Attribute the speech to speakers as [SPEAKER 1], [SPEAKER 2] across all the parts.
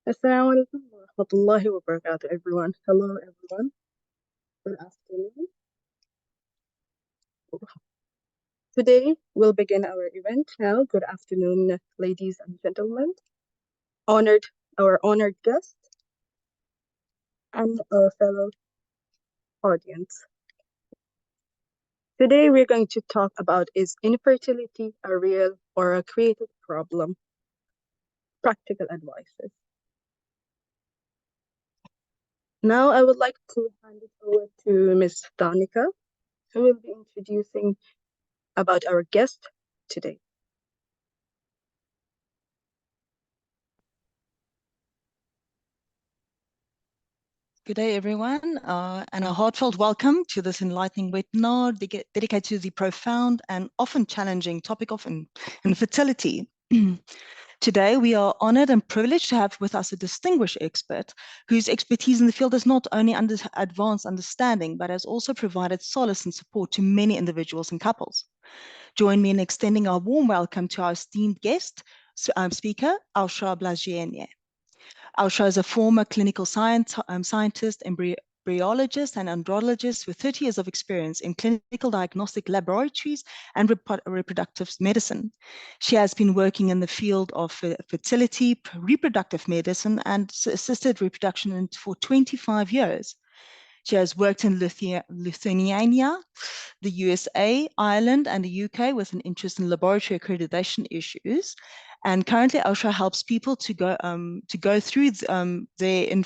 [SPEAKER 1] Assalamu alaikum wa rahmatullahi wa barakatuh, everyone. Hello, everyone. Good afternoon. Today, we'll begin our event now. Good afternoon, ladies and gentlemen, our honored guest, and our fellow audience. Today, we're going to talk about, is infertility a real or a created problem? Practical advices. Now, I would like to hand it over to Ms. Danica, who will be introducing about our guest today.
[SPEAKER 2] Good day, everyone, and a heartfelt welcome to this enlightening webinar dedicated to the profound and often challenging topic of infertility. Today, we are honored and privileged to have with us a distinguished expert whose expertise in the field has not only advanced understanding, but has also provided solace and support to many individuals and couples. Join me in extending our warm welcome to our esteemed guest, speaker, Aušra Blažėniene. Aušra is a former clinical scientist, embryologist, and andrologist with 30 years of experience in clinical diagnostic laboratories and reproductive medicine. She has been working in the field of fertility, reproductive medicine, and assisted reproduction for 25 years. She has worked in Lithuania, the USA, Ireland, and the UK with an interest in laboratory accreditation issues. And currently, Aušra helps people to go through their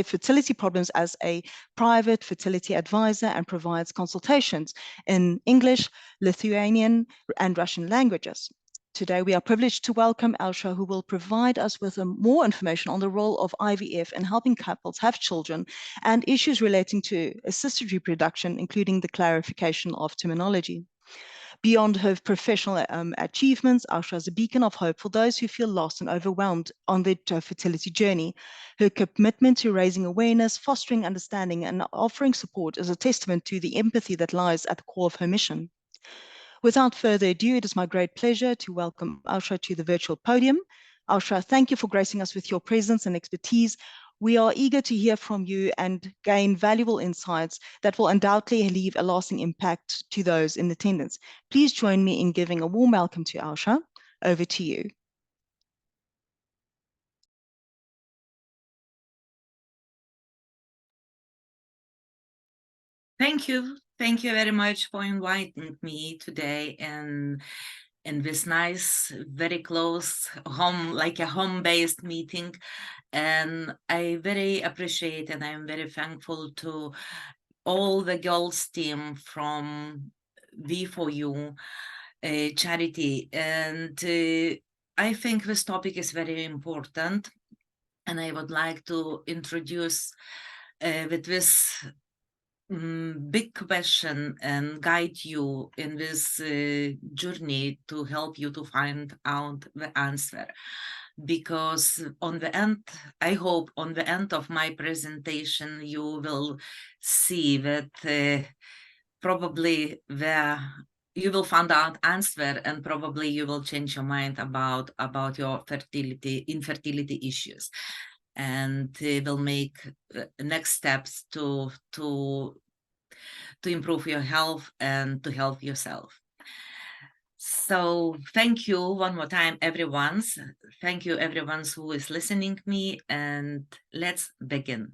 [SPEAKER 2] fertility problems as a private fertility advisor and provides consultations in English, Lithuanian, and Russian languages. Today, we are privileged to welcome Aušra, who will provide us with more information on the role of IVF in helping couples have children and issues relating to assisted reproduction, including the clarification of terminology. Beyond her professional achievements, Aušra is a beacon of hope for those who feel lost and overwhelmed on their fertility journey. Her commitment to raising awareness, fostering understanding, and offering support is a testament to the empathy that lies at the core of her mission. Without further ado, it is my great pleasure to welcome Aušra to the virtual podium. Aušra, thank you for gracing us with your presence and expertise. We are eager to hear from you and gain valuable insights that will undoubtedly leave a lasting impact to those in attendance. Please join me in giving a warm welcome to Aušra. Over to you.
[SPEAKER 3] Thank you. Thank you very much for inviting me today and in this nice, very close home, like a home-based meeting. And I very appreciate and I'm very thankful to all the girls team from V4U charity. And I think this topic is very important. And I would like to introduce with this big question and guide you in this journey to help you to find out the answer. Because on the end, I hope on the end of my presentation, you will see that probably you will find out answer and probably you will change your mind about your infertility issues. And will make next steps to improve your health and to help yourself. So thank you one more time, everyone. Thank you, everyone who is listening me, and let's begin.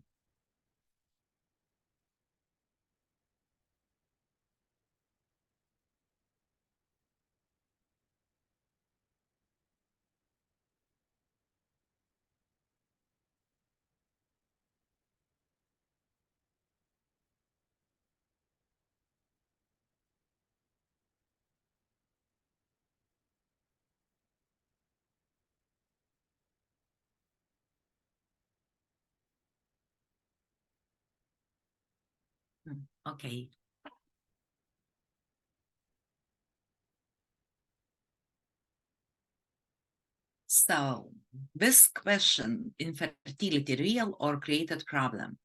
[SPEAKER 3] Okay. So this question, infertility, real or created problem?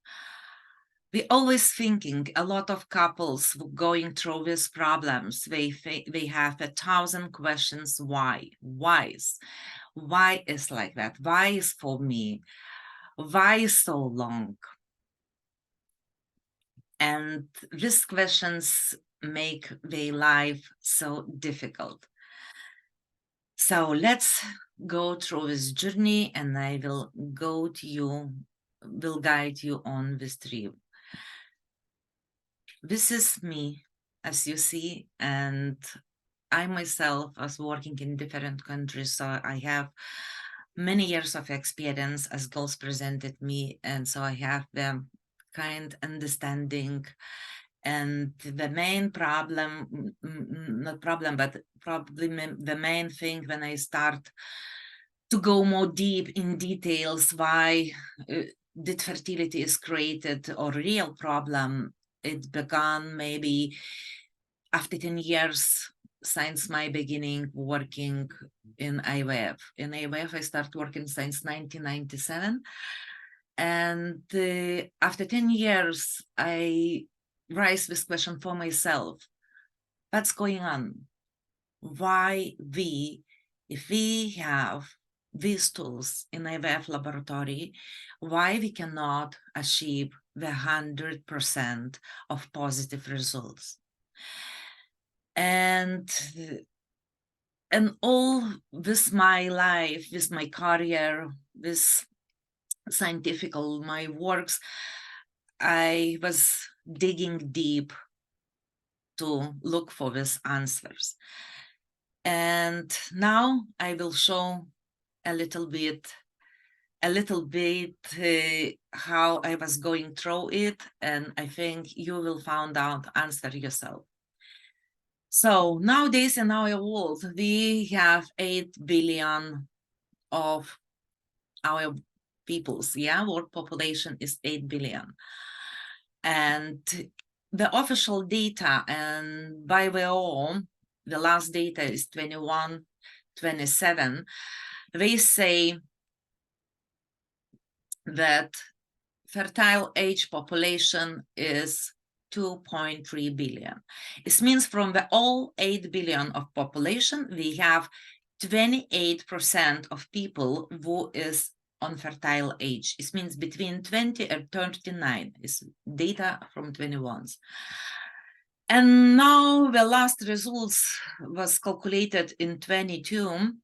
[SPEAKER 3] We always thinking a lot of couples going through these problems. They have 1,000 questions. Why? Why is like that? Why is for me? Why so long? And these questions make their life so difficult. So let's go through this journey, and I will guide you on this trip. This is me, as you see, and I myself was working in different countries, so I have many years of experience as girls presented me, and so I have the kind understanding. And the main problem, not problem, but probably the main thing when I start to go more deep in details why did fertility is created or real problem, it began maybe after 10 years since my beginning working in IVF. In IVF, I started working since 1997. And after 10 years, I raised this question for myself. What's going on? Why if we have these tools in IVF laboratory, why we cannot achieve the 100% of positive results? And all this my life, with my career, this scientific, my works, I was digging deep to look for these answers. And now I will show a little bit how I was going through it, and I think you will find out answer yourself. So nowadays in our world, we have 8 billion of our peoples. Yeah, world population is 8 billion. And the official data, and by WHO, the last data is 21-27, they say that fertile age population is 2.3 billion. It means from the all 8 billion of population, we have 28% of people who is on fertile age. It means between 20 and 39 is data from 21s. And now the last results was calculated in 22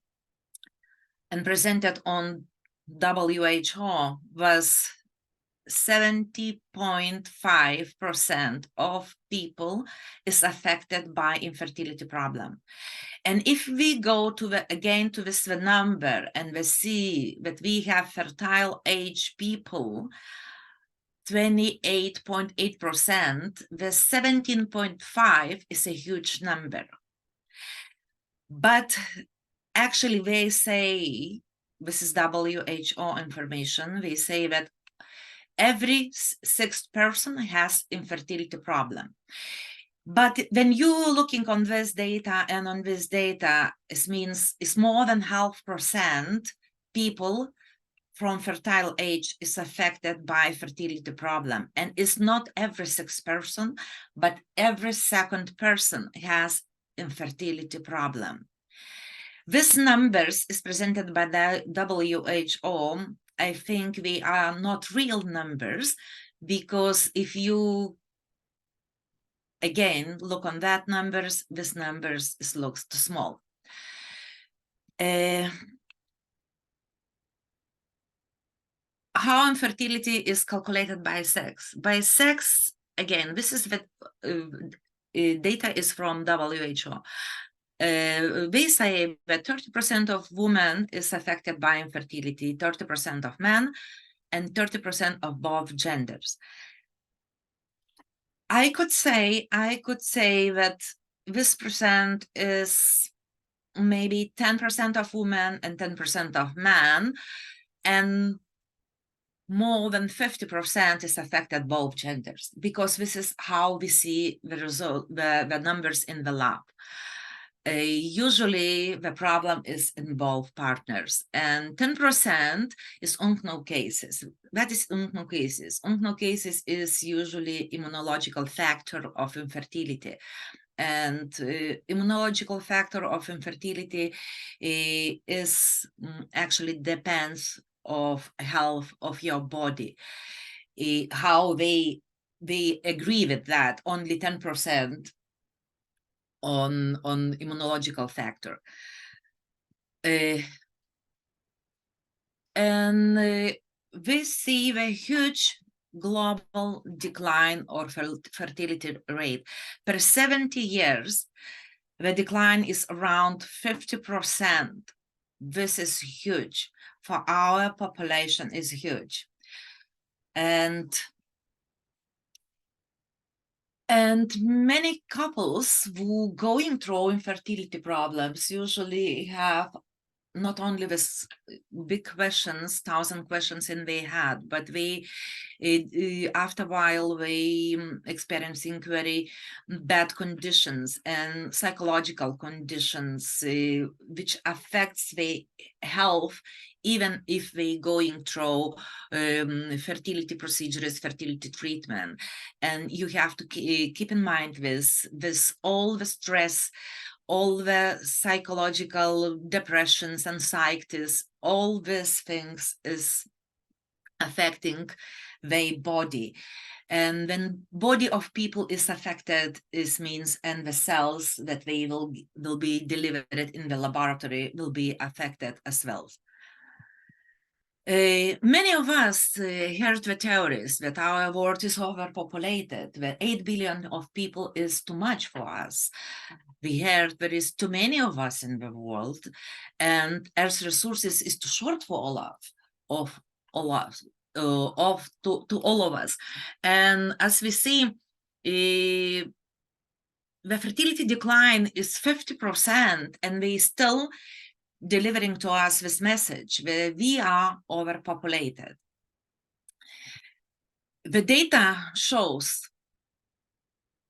[SPEAKER 3] and presented on WHO was 70.5% of people is affected by infertility problem. And if we go to again to this number, and we see that we have fertile age people 28.8%, the 17.5 is a huge number. But actually they say, this is WHO information, they say that every 6th person has infertility problem. But when you're looking on this data, and on this data, it means it's more than 0.5% people from fertile age is affected by fertility problem. And it's not every 6th person, but every 2nd person has infertility problem. This numbers is presented by the WHO. I think they are not real numbers, because if you again look on that numbers, this numbers looks too small. How infertility is calculated by sex? By sex, again, this is the data is from WHO. They say that 30% of women is affected by infertility, 30% of men, and 30% of both genders. I could say that this percent is maybe 10% of women and 10% of men, and more than 50% is affected both genders, because this is how we see the result, the numbers in the lab. Usually the problem is in both partners, and 10% is unknown cases. That is unknown cases. Unknown cases is usually immunological factor of infertility. and immunological factor of infertility is actually depends of health of your body. How they agree with that, only 10% on immunological factor. And we see a huge global decline or fertility rate. Per 70 years, the decline is around 50%. This is huge. For our population is huge. And many couples who going through infertility problems usually have not only this big questions, 1,000 questions in their head, but after a while, they experiencing very bad conditions and psychological conditions, which affects their health, even if they going through fertility procedures, fertility treatment. And you have to keep in mind this all the stress, all the psychological depressions, anxieties, all these things is affecting their body. And when body of people is affected, this means and the cells that they will be delivered in the laboratory will be affected as well. Many of us heard the theories that our world is overpopulated, that 8 billion of people is too much for us. We heard there is too many of us in the world, and Earth's resources is too short for all of us. And as we see, the fertility decline is 50%, and we still delivering to us this message where we are overpopulated. The data shows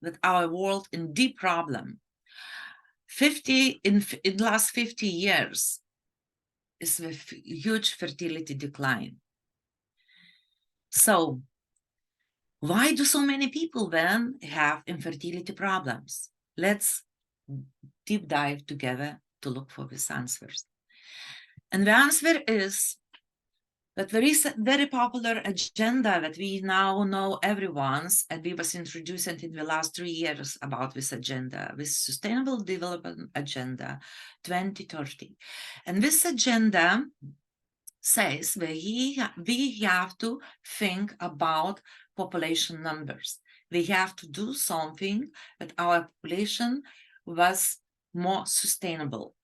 [SPEAKER 3] that our world in deep problem. In the last 50 years is a huge fertility decline. So why do so many people then have infertility problems? Let's deep dive together to look for these answers. And the answer is that there is a very popular agenda that we now know everyone's, and we was introduced in the last 3 years about this agenda, this Sustainable Development Agenda 2030. And this agenda says that we have to think about population numbers. We have to do something that our population was more sustainable.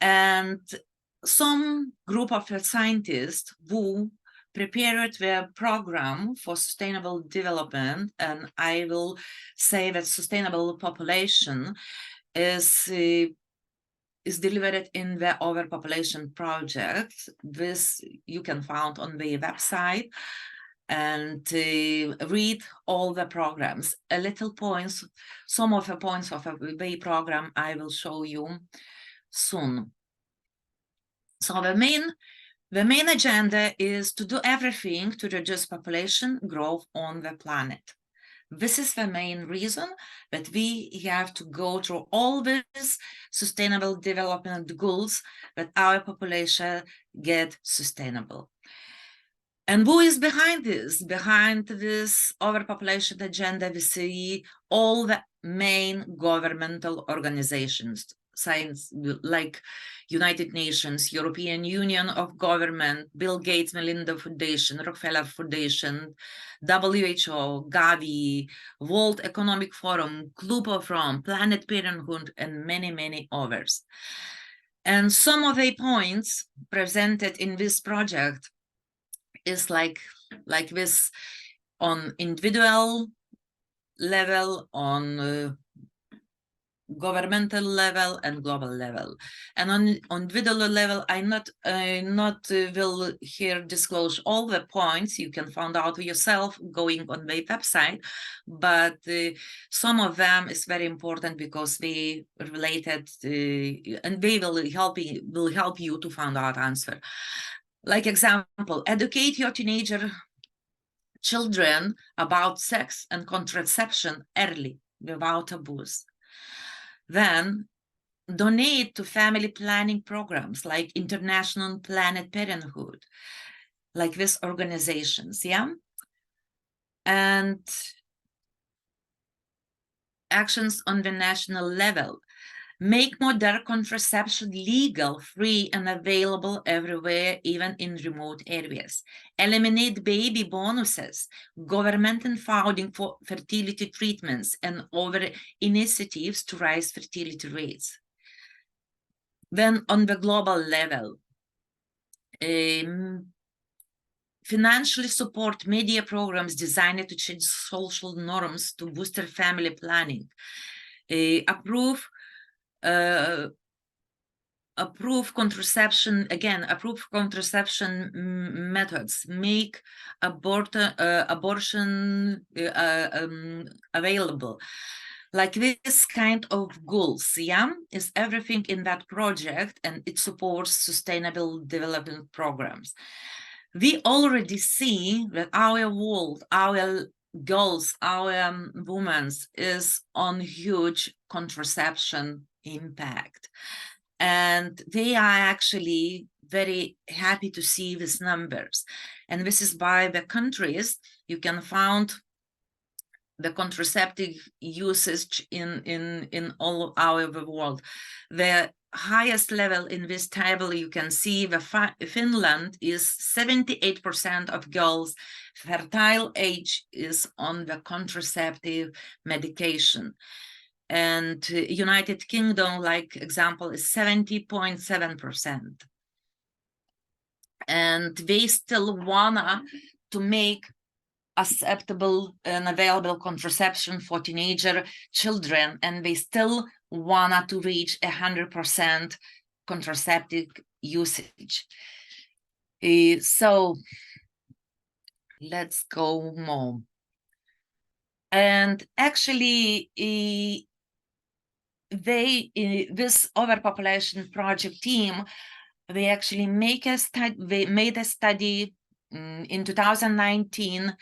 [SPEAKER 3] And some group of scientists who prepared their program for sustainable development, and I will say that sustainable population is delivered in the Overpopulation Project. This you can find on the website, and read all the programs. A little points, some of the points of the program I will show you soon. So the main agenda is to do everything to reduce population growth on the planet. This is the main reason that we have to go through all these sustainable development goals that our population get sustainable. And who is behind this? Behind this overpopulation agenda, we see all the main governmental organizations, science like United Nations, European Union of Government, Bill Gates, Melinda Foundation, Rockefeller Foundation, WHO, Gavi, World Economic Forum, Club of Rome, Planned Parenthood, and many, many others. And some of the points presented in this project is like this on individual level, on governmental level and global level. And on individual level, I not will here disclose all the points. You can find out yourself going on the website, but some of them is very important because they related and they will help you to find out answer. Like example, educate your teenager children about sex and contraception early without taboos. Then donate to family planning programs like International Planned Parenthood, like these organizations, yeah? And actions on the national level. Make modern contraception legal, free, and available everywhere, even in remote areas. Eliminate baby bonuses, government and funding for fertility treatments, and other initiatives to raise fertility rates. Then on the global level, financially support media programs designed to change social norms to boost family planning. Approve contraception, approve contraception methods, make abortion available. Like this kind of goals, yeah, is everything in that project, and it supports sustainable development programs. We already see that our world, our girls, our women is on huge contraception impact. And they are actually very happy to see these numbers. And this is by the countries you can find the contraceptive usage in all over the world. The highest level in this table, you can see the Finland is 78% of girls fertile age is on the contraceptive medication. And United Kingdom, like example, is 70.7%. And they still wanna to make acceptable and available contraception for teenager children, and they still wanna to reach 100% contraceptive usage. So let's go more. And actually, this overpopulation project team, they actually made a study in 2019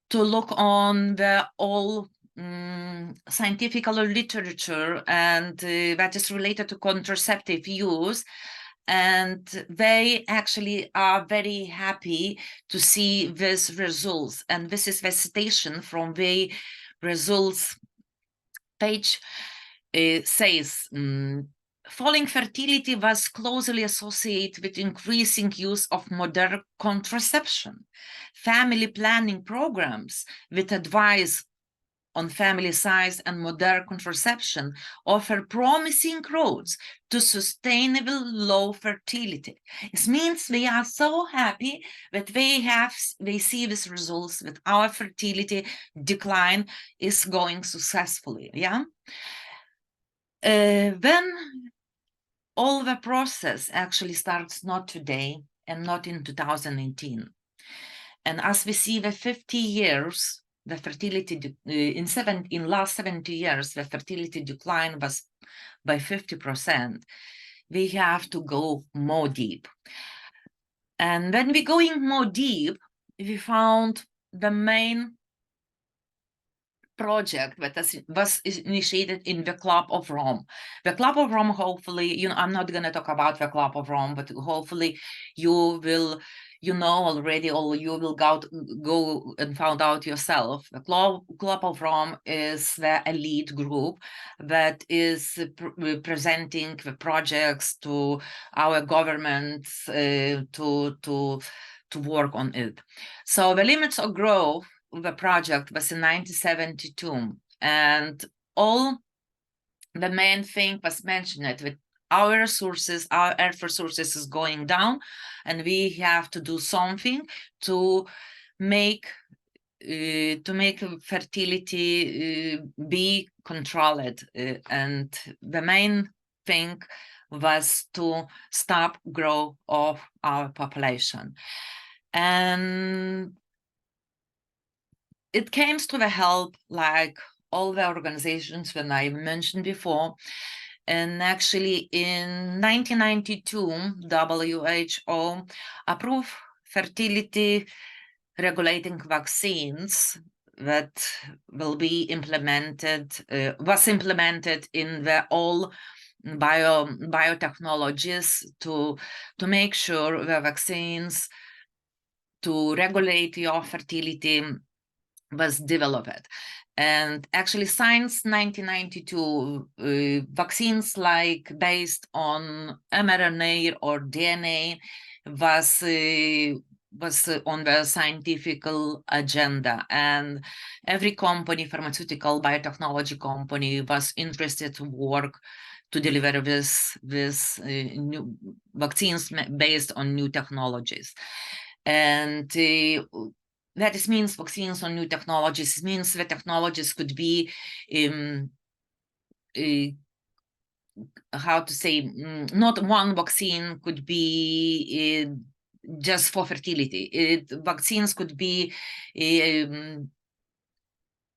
[SPEAKER 3] to look on the all scientific literature and that is related to contraceptive use. And they actually are very happy to see these results. And this is the citation from the results page. Says, falling fertility was closely associated with increasing use of modern contraception. Family planning programs with advice on family size and modern contraception offer promising roads to sustainable low fertility. It means we are so happy that they see these results, that our fertility decline is going successfully, yeah? Then all the process actually starts not today and not in 2018. And as we see the 50 years, the fertility in last 70 years, the fertility decline was by 50%. We have to go more deep. And when we going more deep, we found the main project that was initiated in the Club of Rome. The Club of Rome, hopefully, I'm not going to talk about the Club of Rome, but hopefully you will, already, or you will go and find out yourself. The Club of Rome is the elite group that is presenting the projects to our governments to work on it. So the limits of growth, the project was in 1972, and all the main thing was mentioned with our resources, our earth resources is going down, and we have to do something to make fertility be controlled, and the main thing was to stop growth of our population. And it came to the help, like all the organizations that I mentioned before. And actually in 1992, WHO approved fertility regulating vaccines that will be implemented, was implemented in the all biotechnologies to make sure the vaccines to regulate your fertility was developed. And actually, since 1992, vaccines like based on mRNA or DNA was on the scientific agenda, and every company, pharmaceutical, biotechnology company, was interested to work to deliver this new vaccines based on new technologies. And that means vaccines on new technologies. It means the technologies could be how to say, not one vaccine could be just for fertility. Vaccines could be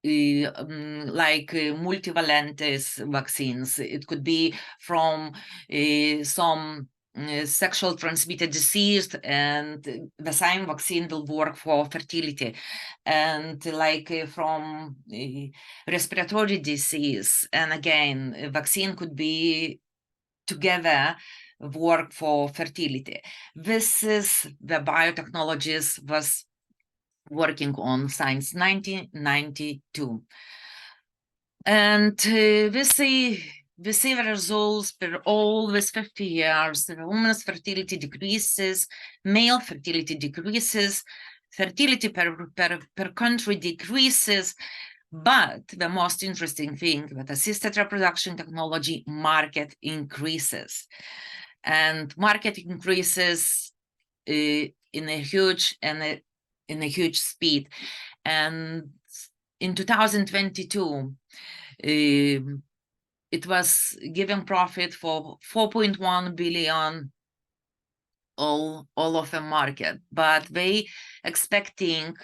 [SPEAKER 3] like multivalent vaccines. It could be from some sexual transmitted disease, and the same vaccine will work for fertility, and like from respiratory disease. And again, a vaccine could be together work for fertility. This is the biotechnologies was working on since 1992. And we see the results per all these 50 years. The woman's fertility decreases, male fertility decreases, fertility per country decreases. But the most interesting thing, that assisted reproduction technology market increases. And market increases in a huge speed. And in 2022, it was giving profit for 4.1 billion all of the market, but they expecting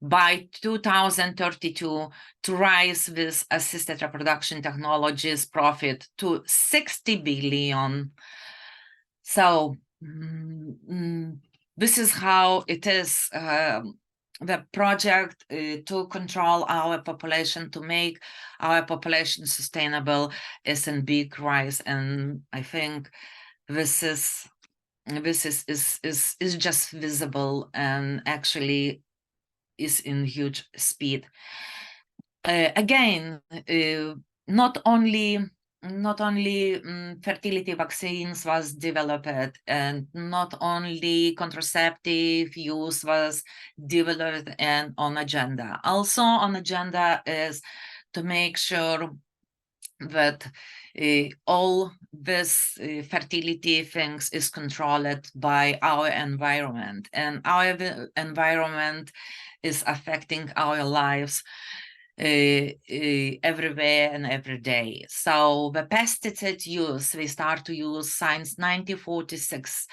[SPEAKER 3] by 2032 to rise with assisted reproduction technologies profit to 60 billion. So this is how it is. The project to control our population, to make our population sustainable, is in big rise, and I think this is just visible and actually is in huge speed. Again, not only fertility vaccines was developed, and not only contraceptive use was developed and on agenda. Also on agenda is to make sure that all this fertility things is controlled by our environment, and our environment is affecting our lives everywhere and every day. So the pesticide use, we start to use since 1946,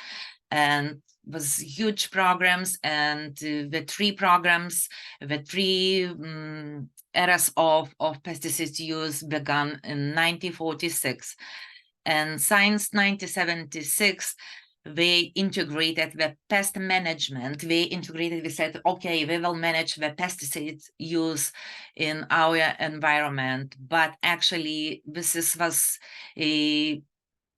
[SPEAKER 3] and was huge programs, and the three programs, the three eras of pesticide use began in 1946, and since 1976 they integrated the pest management. We said, okay, we will manage the pesticide use in our environment. But actually, this was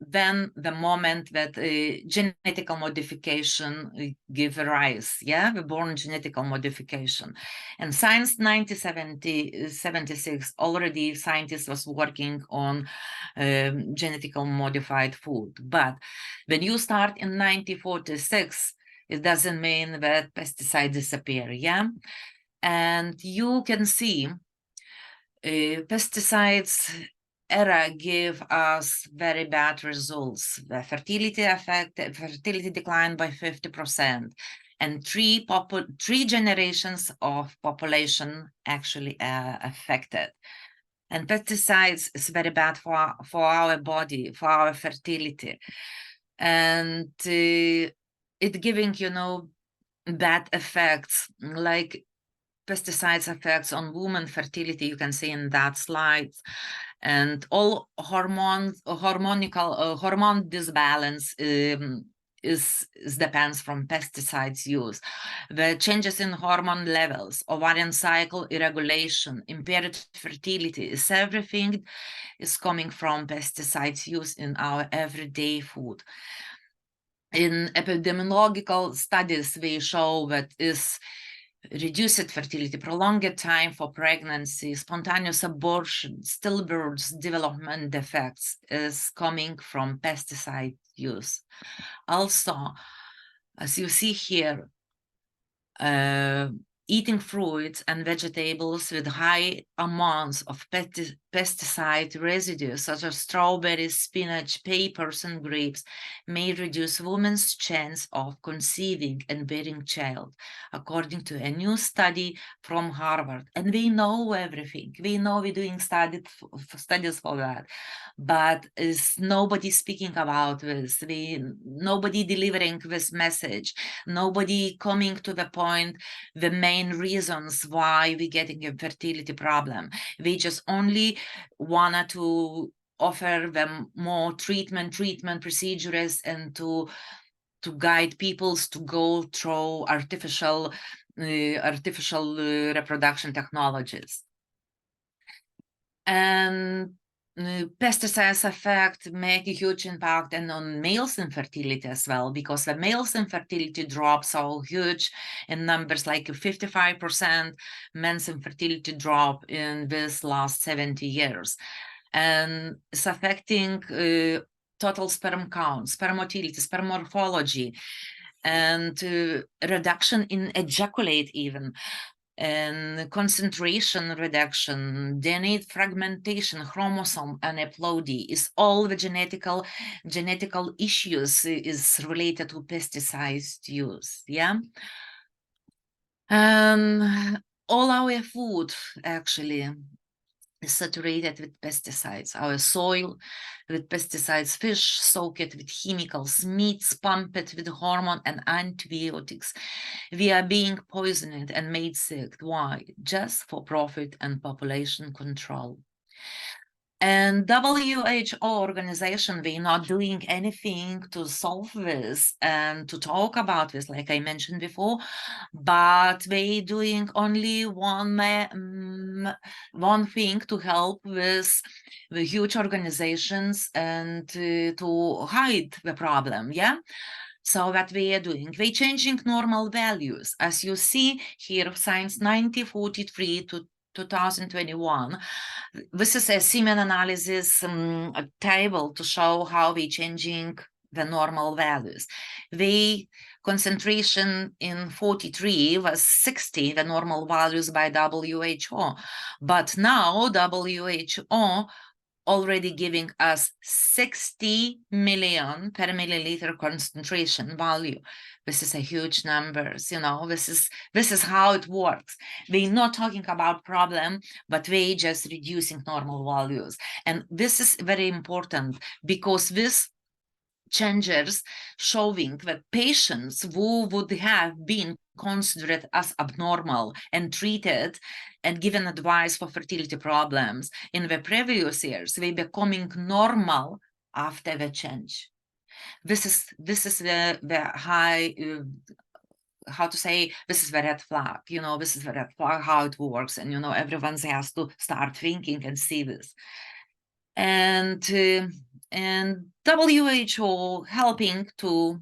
[SPEAKER 3] then the moment that genetical modification gave rise, the born genetical modification. And since 1976, already scientists was working on genetically modified food. But when you start in 1946, it doesn't mean that pesticides disappear, And you can see pesticides era give us very bad results. The fertility declined by 50%, and three generations of population actually affected. And pesticides is very bad for our body, for our fertility, and it giving bad effects, like pesticides effects on woman fertility, you can see in that slide, and all hormone disbalance depends from pesticides use. The changes in hormone levels, ovarian cycle irregulation, impaired fertility, is everything is coming from pesticides used in our everyday food. In epidemiological studies, they show that is reduced fertility, prolonged time for pregnancy, spontaneous abortion, stillbirths, development defects is coming from pesticide use. Also, as you see here, eating fruits and vegetables with high amounts of pesticide residues, such as strawberries, spinach, peppers, and grapes, may reduce women's chance of conceiving and bearing child, according to a new study from Harvard. And we know everything. We know we're doing studies for that, but is nobody speaking about this. Nobody delivering this message. Nobody coming to the point, the main reasons why we're getting a fertility problem. We just only wanted to offer them more treatment procedures and to guide people to go through artificial reproduction technologies. And pesticides effect make a huge impact and on males' infertility as well, because the males' infertility drops so huge in numbers, like 55% men's infertility drop in this last 70 years. And it's affecting total sperm count, sperm motility, sperm morphology, and reduction in ejaculate even, and concentration reduction, DNA fragmentation, chromosome aneuploidy, is all the genetical issues is related to pesticides use. Yeah. All our food actually is saturated with pesticides. Our soil with pesticides, fish soaked with chemicals, meats pumped with hormone and antibiotics. We are being poisoned and made sick. Why? Just for profit and population control. And WHO organization, we're not doing anything to solve this and to talk about this, like I mentioned before, but they doing only one thing to help with the huge organizations and to hide the problem, yeah? So what we are doing, we're changing normal values. As you see here, Science 1943 to 2021. This is a semen analysis a table to show how we're changing the normal values. The concentration in 43 was 60, the normal values by WHO. But now WHO already giving us 60 million per milliliter concentration value. This is a huge numbers, you know, this is how it works. We're not talking about problem, but we just reducing normal values. And this is very important because this changes showing that patients who would have been considered as abnormal and treated and given advice for fertility problems in the previous years, they becoming normal after the change. This is the high, how to say, this is the red flag, you know, this is the red flag, how it works. And, you know, everyone has to start thinking and see this. And WHO helping to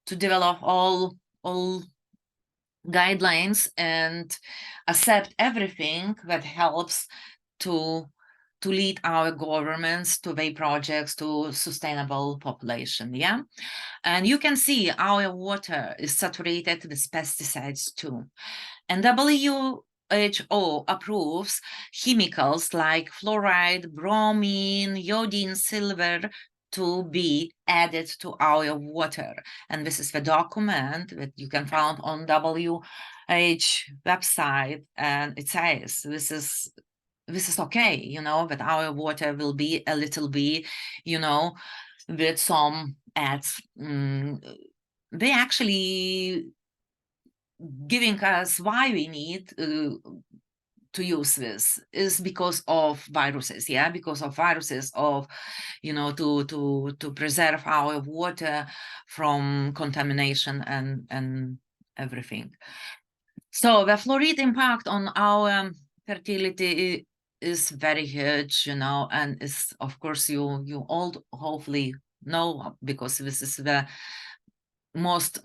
[SPEAKER 3] develop all guidelines and accept everything that helps to lead our governments to their projects to sustainable population. Yeah. And you can see our water is saturated with pesticides too. And WHO approves chemicals like fluoride, bromine, iodine, silver to be added to our water. And this is the document that you can find on WHO website, and it says this is okay, you know, that our water will be a little bit, you know, with some ads. They actually giving us why we need to to use this is because of viruses, yeah, because of viruses, of, you know, to preserve our water from contamination and everything. So the fluoride impact on our fertility is very huge, you know, and is, of course, you all hopefully know, because this is the most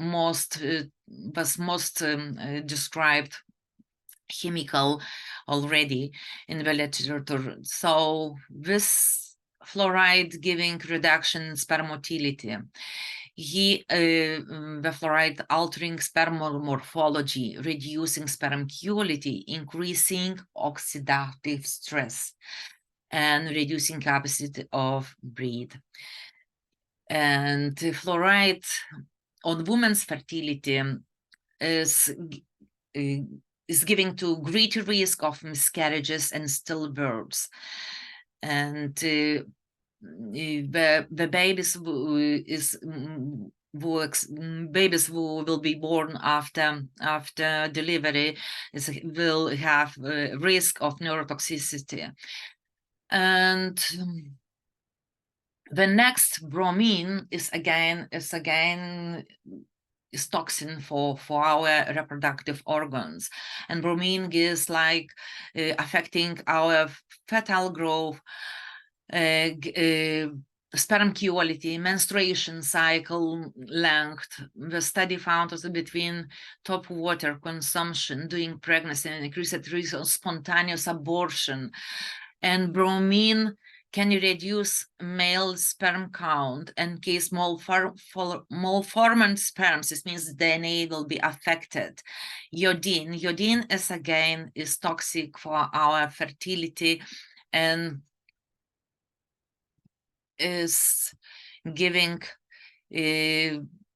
[SPEAKER 3] described chemical already in the literature. So this fluoride giving reduction in sperm motility, the fluoride altering sperm morphology, reducing sperm quality, increasing oxidative stress, and reducing capacity of breed. And fluoride on women's fertility is giving to greater risk of miscarriages and stillbirths, and the babies babies who will be born after delivery will have risk of neurotoxicity. And the next, bromine, is toxin for our reproductive organs, and bromine is like affecting our fetal growth, sperm quality, menstruation cycle length. The study found also between top water consumption during pregnancy and increased risk of spontaneous abortion. And bromine can reduce male sperm count and case malformed sperms. This means DNA will be affected. Iodine is toxic for our fertility and is giving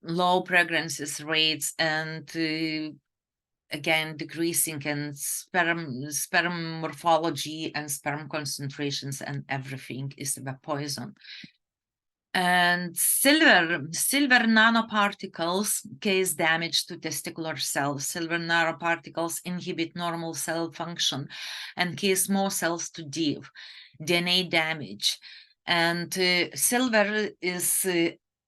[SPEAKER 3] low pregnancy rates and again decreasing in sperm morphology and sperm concentrations, and everything is the poison. And silver nanoparticles cause damage to testicular cells. Silver nanoparticles inhibit normal cell function and cause more cells to die, DNA damage. And silver is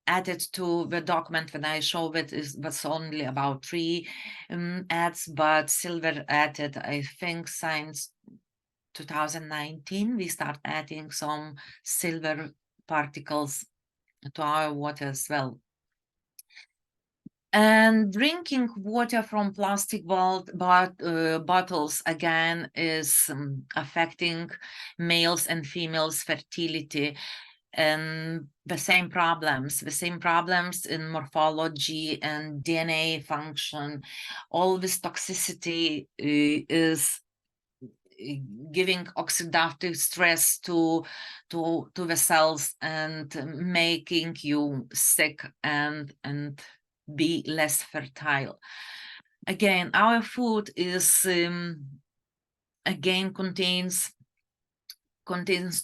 [SPEAKER 3] added to the document when I showed it was only about 3 ads, but silver added, I think, since 2019 we start adding some silver particles to our water as well. And drinking water from plastic bottles again is affecting males and females fertility, and the same problems in morphology and DNA function. All this toxicity is giving oxidative stress to the cells and making you sick and be less fertile. Again, our food is again contains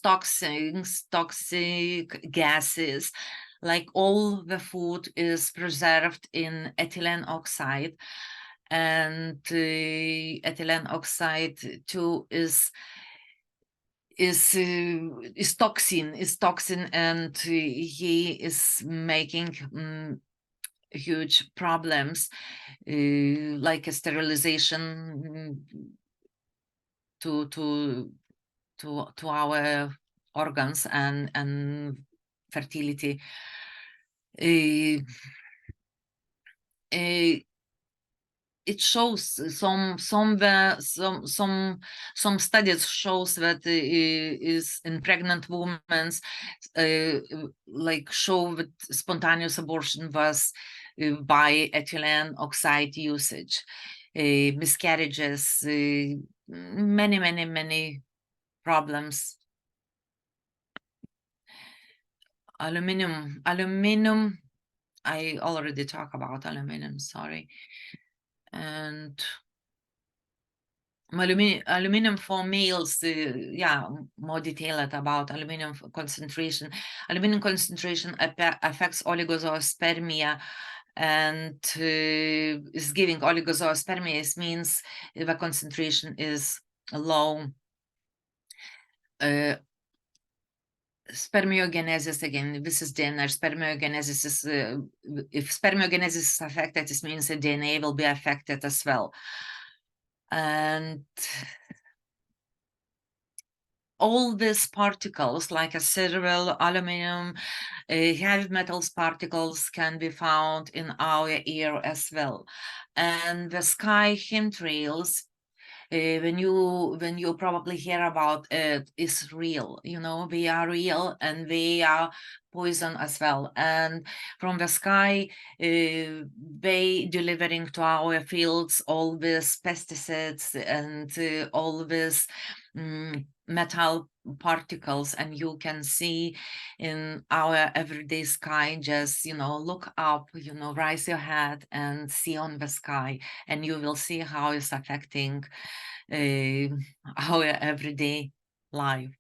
[SPEAKER 3] toxic gases. Like all the food is preserved in ethylene oxide, and ethylene oxide too is toxin, and he is making huge problems like a sterilization to our organs and fertility. It shows some studies shows that is in pregnant women like show that spontaneous abortion was by ethylene oxide usage, miscarriages, many problems. Aluminum, I already talked about aluminum, sorry. And aluminum for males, yeah, more detailed about aluminum concentration. Aluminum concentration affects oligozoospermia, and is giving oligozoospermia. It means the concentration is low spermiogenesis. Again, this is DNA. Spermiogenesis is, if spermiogenesis is affected, it means the DNA will be affected as well. And all these particles, like a silver, aluminum, heavy metals particles, can be found in our air as well. And the sky chemtrails, when you probably hear about it, is real. You know, they are real and they are poison as well. And from the sky, they delivering to our fields all these pesticides and all these metal particles, and you can see in our everyday sky. Just, you know, look up, you know, raise your head and see on the sky, and you will see how it's affecting our everyday life.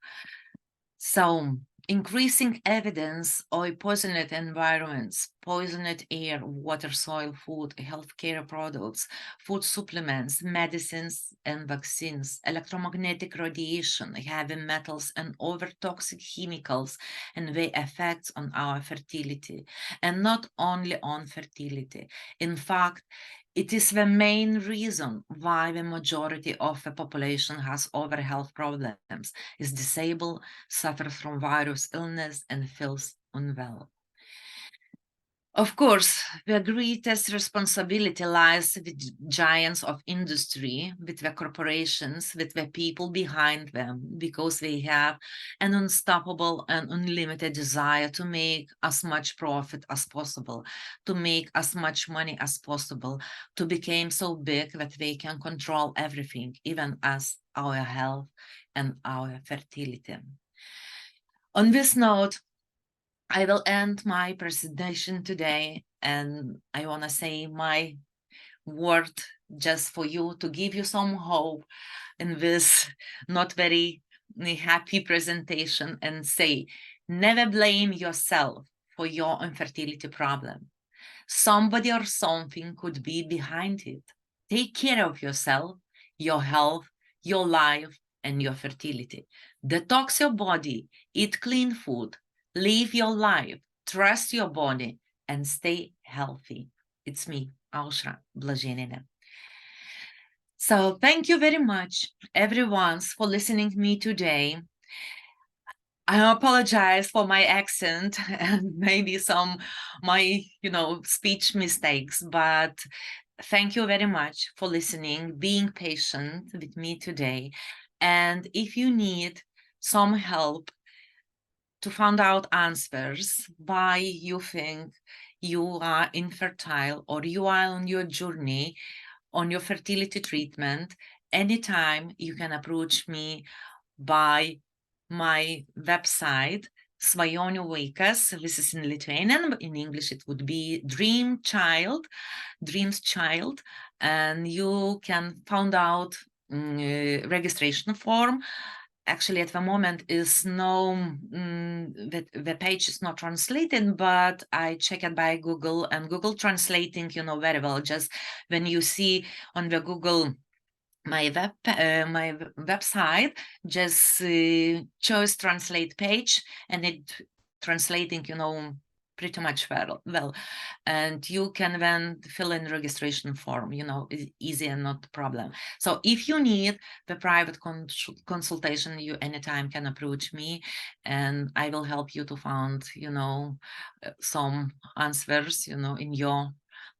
[SPEAKER 3] So increasing evidence of poisoned environments, poisoned air, water, soil, food, healthcare products, food supplements, medicines and vaccines, electromagnetic radiation, heavy metals and other toxic chemicals, and their effects on our fertility. And not only on fertility. In fact, it is the main reason why the majority of the population has other health problems, is disabled, suffers from virus illness, and feels unwell. Of course, the greatest responsibility lies with giants of industry, with the corporations, with the people behind them, because they have an unstoppable and unlimited desire to make as much profit as possible, to make as much money as possible, to become so big that they can control everything, even as our health and our fertility. On this note, I will end my presentation today, and I want to say my word just for you, to give you some hope in this not very happy presentation, and say, never blame yourself for your infertility problem. Somebody or something could be behind it. Take care of yourself, your health, your life, and your fertility. Detox your body, eat clean food, live your life, trust your body, and stay healthy. It's me, Aušra Blažėniene. So thank you very much, everyone, for listening to me today. I apologize for my accent and maybe some my, speech mistakes, but thank you very much for listening, being patient with me today. And if you need some help to find out answers why you think you are infertile, or you are on your journey on your fertility treatment, anytime you can approach me by my website, Svajonių vaikas. This is in Lithuanian. In English, it would be Dreams Child, and you can find out registration form. Actually, at the moment, is no, the page is not translated, but I check it by Google, and Google translating, very well. Just when you see on the Google my website, just choose translate page, and it translating, pretty much well, and you can then fill in registration form, easy and not a problem. So if you need the private consultation, you anytime can approach me, and I will help you to find, some answers, in your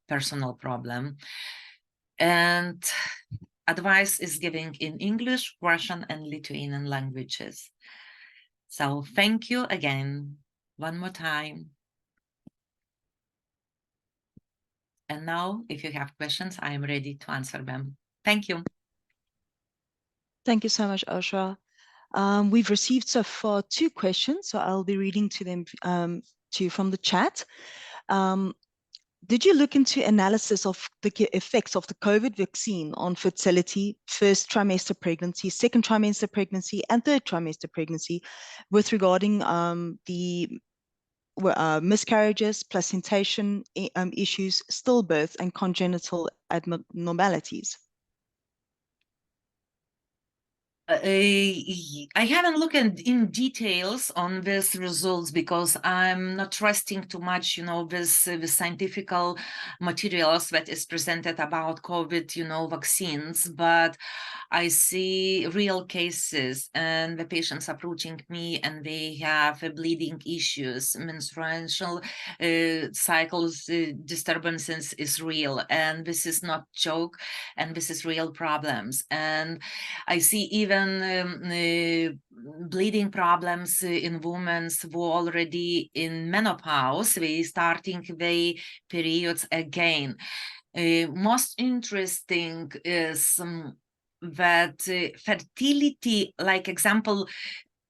[SPEAKER 3] personal problem. And advice is given in English, Russian, and Lithuanian languages. So thank you again, one more time. And now, if you have questions, I am ready to answer them. Thank you.
[SPEAKER 2] Thank you so much, Aušra. We've received so far 2 questions, so I'll be reading to them to you from the chat. Did you look into analysis of the effects of the COVID vaccine on fertility, first trimester pregnancy, second trimester pregnancy, and third trimester pregnancy, with regarding the miscarriages, placentation issues, stillbirth, and congenital abnormalities?
[SPEAKER 3] I haven't looked in details on these results because I'm not trusting too much, this scientific materials that is presented about COVID, vaccines, but I see real cases and the patients approaching me and they have bleeding issues, menstrual cycles disturbances is real, and this is not joke, and this is real problems. And I see even bleeding problems in women who already in menopause, they starting their periods again. Most interesting is that fertility, like example,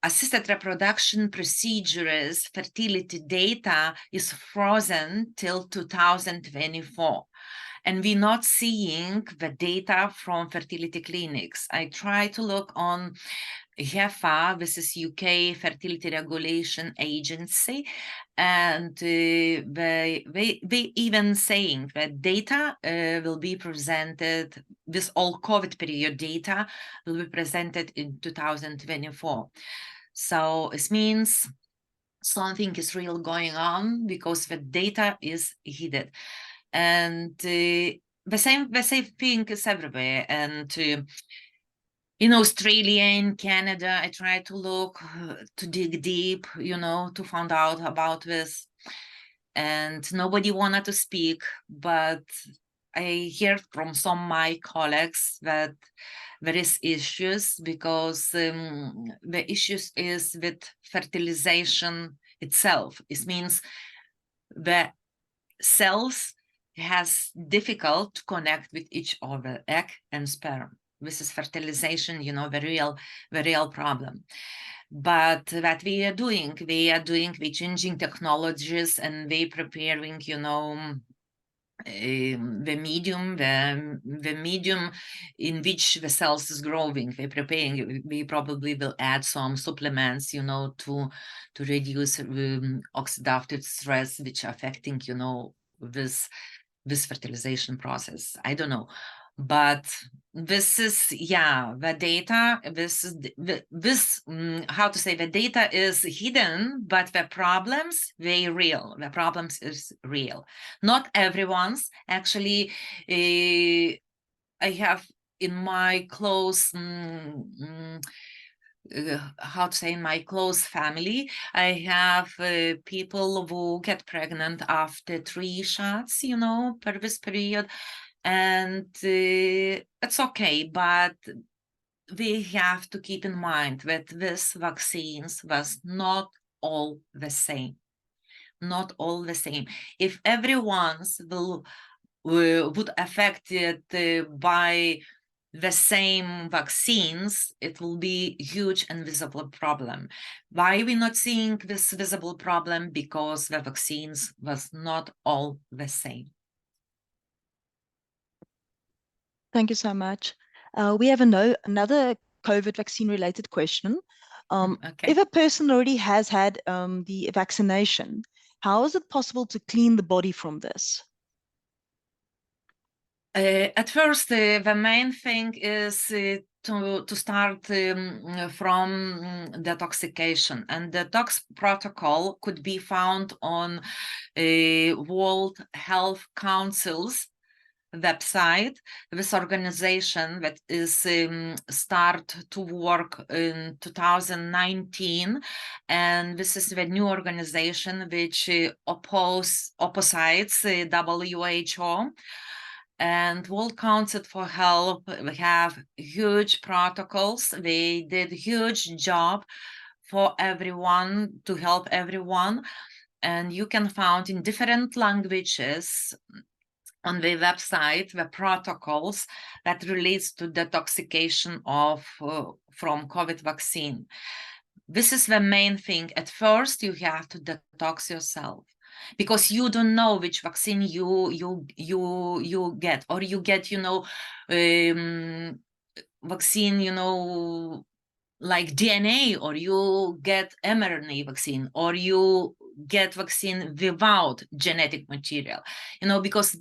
[SPEAKER 3] assisted reproduction procedures, fertility data is frozen till 2024. And we're not seeing the data from fertility clinics. I try to look on HEFA, this is UK Fertility Regulation Agency, and they even saying that data will be presented, this all COVID period data will be presented in 2024. So it means something is real going on because the data is hidden. And the same thing is everywhere. And in Australia, in Canada, I try to look, to dig deep, to find out about this. And nobody wanted to speak, but I heard from some of my colleagues that there is issues because the issues is with fertilization itself. It means the cells has difficult to connect with each other, egg and sperm. This is fertilization, the real problem. But what we are doing, we're changing technologies and we're preparing, the medium in which the cells is growing. We're preparing. We probably will add some supplements, to reduce oxidative stress, which are affecting, this fertilization process. I don't know, but this is the data. How to say, the data is hidden, but the problems they real. The problems is real. Not everyone's actually. I have in my close. How to say, in my close family, I have people who get pregnant after 3 shots, per this period, and it's okay, but we have to keep in mind that this vaccines was not all the same. Not all the same. If everyone's would affected by the same vaccines, it will be huge and visible problem. Why we're not seeing this visible problem? Because the vaccines was not all the same.
[SPEAKER 2] Thank you so much. We have another COVID vaccine related question.
[SPEAKER 3] Okay.
[SPEAKER 2] If a person already has had the vaccination, how is it possible to clean the body from this?
[SPEAKER 3] At first, the main thing is to start from detoxification, and the detox protocol could be found on World Health Council's website. This organization that is start to work in 2019, and this is the new organization which opposites WHO. And World Council for Health, we have huge protocols. They did huge job for everyone, to help everyone. And you can find in different languages on the website the protocols that relates to detoxification of from COVID vaccine. This is the main thing. At first, you have to detox yourself, because you don't know which vaccine you get, or you get vaccine like DNA, or you get mRNA vaccine, or you get vaccine without genetic material, because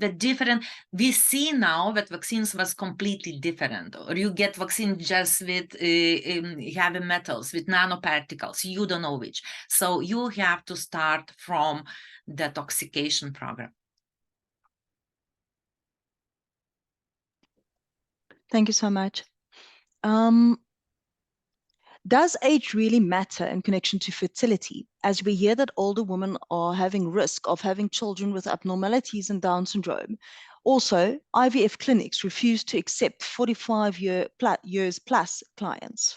[SPEAKER 3] we see now that vaccines was completely different, or you get vaccine just with heavy metals, with nanoparticles, you don't know which. So you have to start from detoxification program.
[SPEAKER 2] Thank you so much. Does age really matter in connection to fertility, as we hear that older women are having risk of having children with abnormalities and Down syndrome? Also, IVF clinics refuse to accept 45 years plus clients.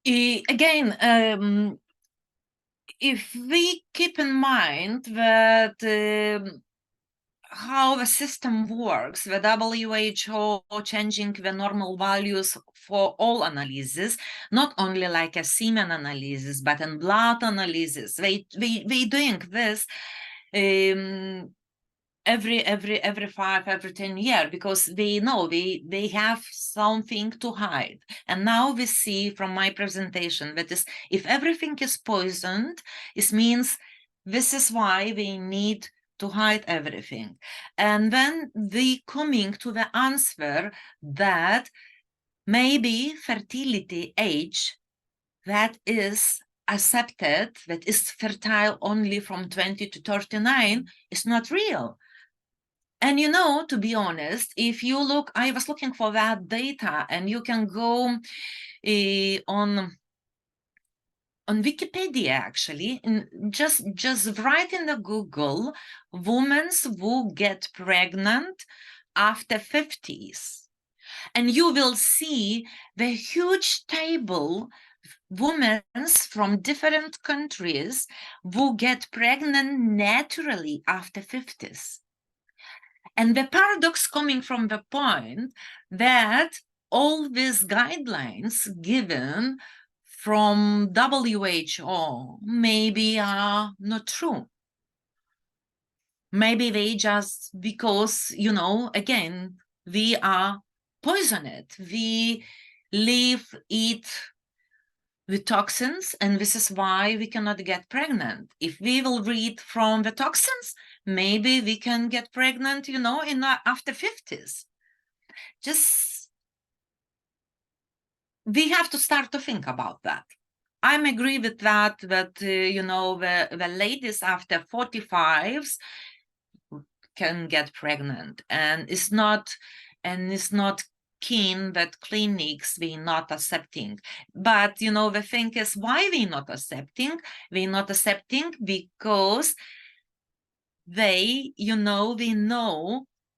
[SPEAKER 3] Again, if we keep in mind that how the system works, the WHO changing the normal values for all analysis, not only like a semen analysis, but in blood analysis. They doing this every 5, every 10 years, because they know they have something to hide. And now we see from my presentation that is, if everything is poisoned, it means this is why we need to hide everything. And then we coming to the answer that maybe fertility age that is accepted, that is fertile only from 20 to 39 is not real. And to be honest, if you look, I was looking for that data, and you can go on Wikipedia, actually, and just write in the Google, women who get pregnant after 50s. And you will see the huge table, women from different countries who get pregnant naturally after 50s. And the paradox coming from the point that all these guidelines given from WHO maybe are not true. Maybe they just, because, again, we are poisoned. We eat with toxins, and this is why we cannot get pregnant. If we will read from the toxins, maybe we can get pregnant, in after 50s. Just, we have to start to think about that. I agree with that, the ladies after 45s can get pregnant, and it's not keen that clinics we not accepting. But the thing is, why we not accepting? We not accepting because we know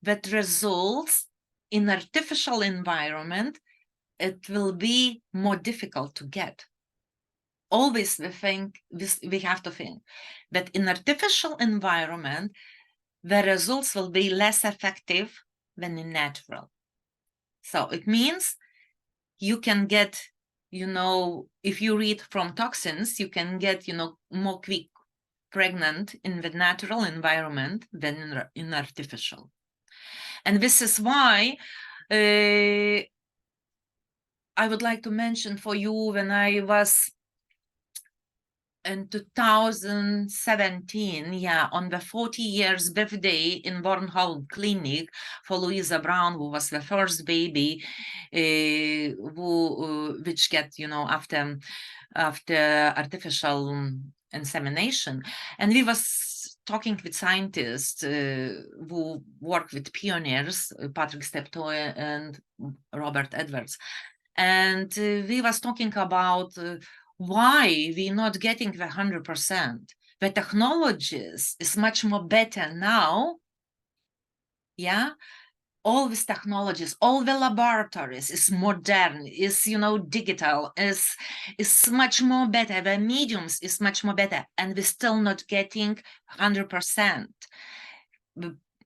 [SPEAKER 3] that results in artificial environment, it will be more difficult to get. Always we have to think that in artificial environment, the results will be less effective than in natural. So it means you can get, if you read from toxins, you can get, more quick pregnant in the natural environment than in artificial. And this is why I would like to mention for you, when I was in 2017, on the 40 years birthday in Bornholm Clinic for Louisa Brown, who was the first baby which get, after artificial insemination. And we was talking with scientists who work with pioneers, Patrick Steptoe and Robert Edwards. And we was talking about why we're not getting the 100%. The technologies is much more better now. All these technologies, all the laboratories is modern, is digital, is much more better. The mediums is much more better, and we're still not getting 100%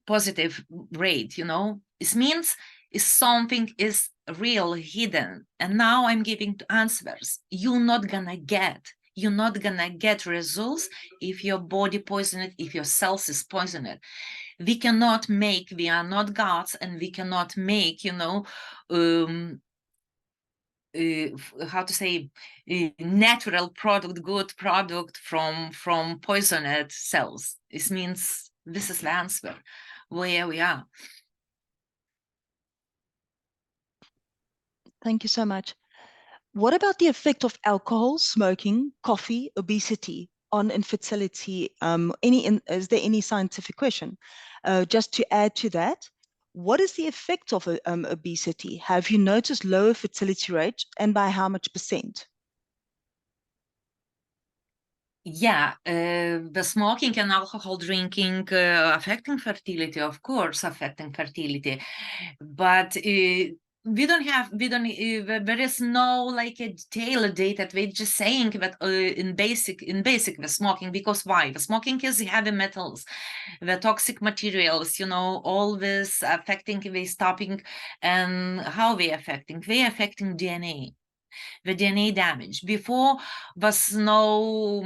[SPEAKER 3] positive rate. It means if something is real hidden, and now I'm giving answers. You're not gonna get results if your body poisoned, if your cells is poisoned. We are not gods, and we cannot make how to say, natural product, good product from poisoned cells. It means this is the answer where we are.
[SPEAKER 2] Thank you so much. What about the effect of alcohol, smoking, coffee, obesity on infertility? Is there any scientific question? Just to add to that, what is the effect of obesity? Have you noticed lower fertility rate, and by how much %?
[SPEAKER 3] Yeah, the smoking and alcohol drinking affecting fertility, of course, affecting fertility, but there is no like a detailed data. We're just saying that in basic the smoking, because why? The smoking is heavy metals, the toxic materials, you know, all this affecting, they stopping, and how they affecting? They affecting DNA. The DNA damage. Before was no,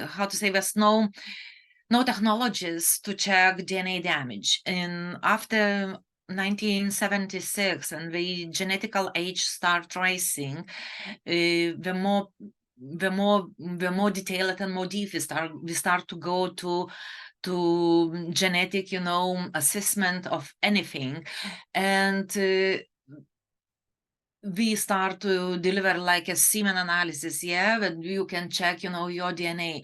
[SPEAKER 3] how to say, was no technologies to check DNA damage. And after 1976, and the genetical age start rising, the more detailed and more deep we start to go to genetic, you know, assessment of anything, and we start to deliver like a semen analysis, yeah, that you can check, you know, your DNA.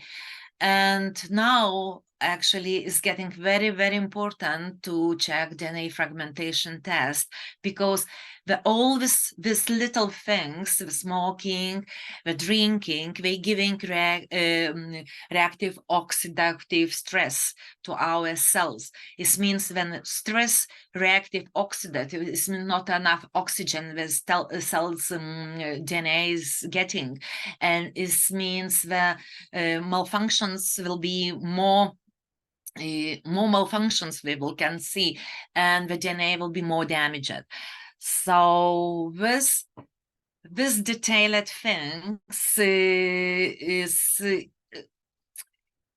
[SPEAKER 3] And now actually is getting very, very important to check DNA fragmentation test, because all these little things, the smoking, the drinking, they giving reactive oxidative stress to our cells. It means when stress reactive oxidative, it means not enough oxygen the cells DNA is getting, and it means the malfunctions will be more malfunctions we can see, and the DNA will be more damaged. So this detailed things is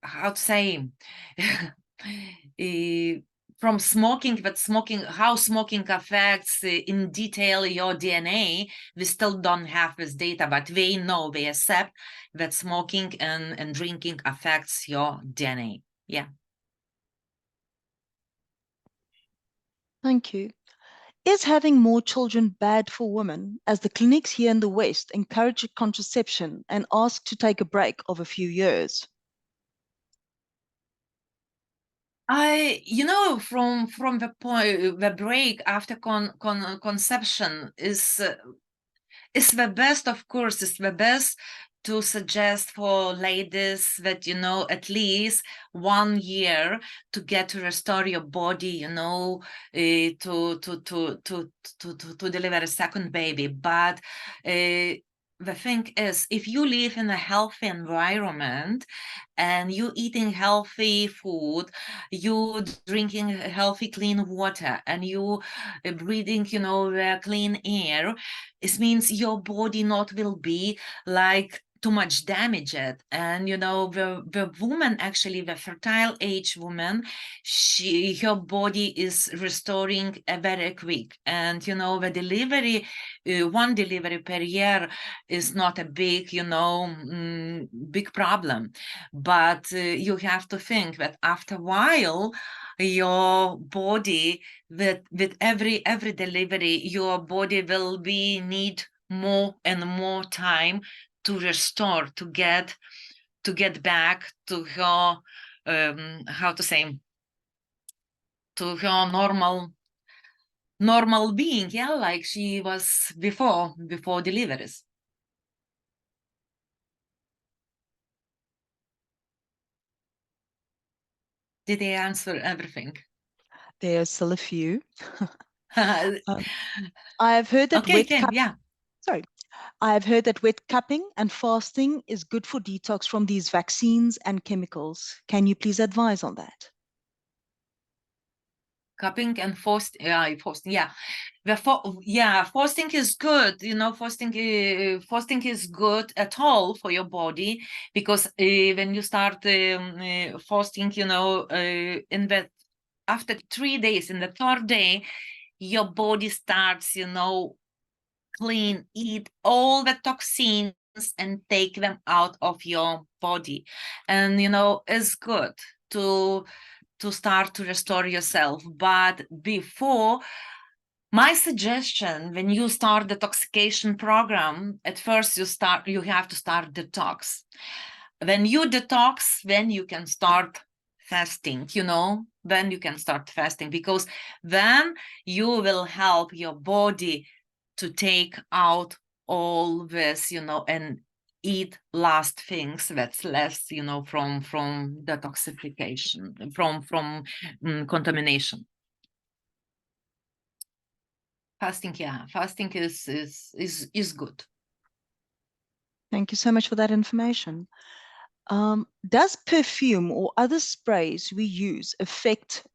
[SPEAKER 3] how to say from smoking, but how smoking affects in detail your DNA, we still don't have this data, but we know, we accept that smoking and drinking affects your DNA. Yeah.
[SPEAKER 2] Thank you. Is having more children bad for women, as the clinics here in the West encourage contraception and ask to take a break of a few years?
[SPEAKER 3] You know, from the break after conception is the best, of course, it's the best to suggest for ladies that, you know, at least 1 year to get to restore your body, you know, to deliver a second baby. But the thing is, if you live in a healthy environment and you eating healthy food, you drinking healthy clean water, and you breathing, you know, clean air, it means your body not will be like too much damaged. And you know, the woman, actually the fertile age woman, her body is restoring very quick. And you know, the delivery, 1 delivery per year is not a big, you know, big problem. But you have to think that after a while, your body, with every delivery, your body will be need more and more time to restore, to get back to her how to say, to her normal being, yeah, like she was before deliveries. Did I answer everything?
[SPEAKER 2] There's still a few. I have heard that I have heard that wet cupping and fasting is good for detox from these vaccines and chemicals. Can you please advise on that?
[SPEAKER 3] Cupping and fasting, yeah. Fasting is good. You know, fasting is good at all for your body, because when you start fasting, you know, after 3 days, in the 3rd day, your body starts, you know, clean, eat all the toxins and take them out of your body. And it's good to start to restore yourself. But before, my suggestion, when you start the detoxification program, at first you have to start detox. When you detox, then you can start fasting, then you can start fasting, because then you will help your body to take out all this, and eat last things that's left, from detoxification, from contamination. Fasting, yeah, fasting is good.
[SPEAKER 2] Thank you so much for that information. Does perfume or other sprays we use affect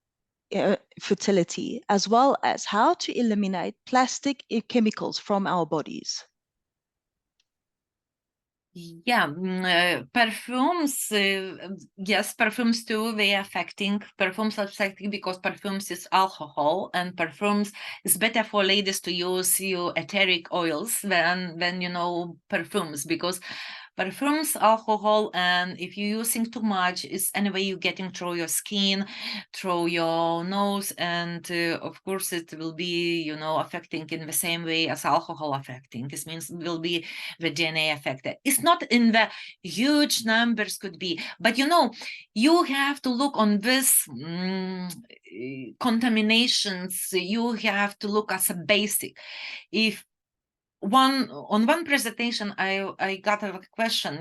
[SPEAKER 2] fertility, as well as how to eliminate plastic chemicals from our bodies?
[SPEAKER 3] Yeah, perfumes, yes, perfumes too, they are affecting. Perfumes are affecting because perfumes is alcohol, and perfumes is better for ladies to use etheric oils than perfumes, because perfumes, alcohol, and if you're using too much, it's anyway you're getting through your skin, through your nose, and of course it will be affecting in the same way as alcohol affecting. This means it will be the DNA affected. It's not in the huge numbers could be, but you have to look on this contaminations. You have to look as a basic. If on one presentation I got a question,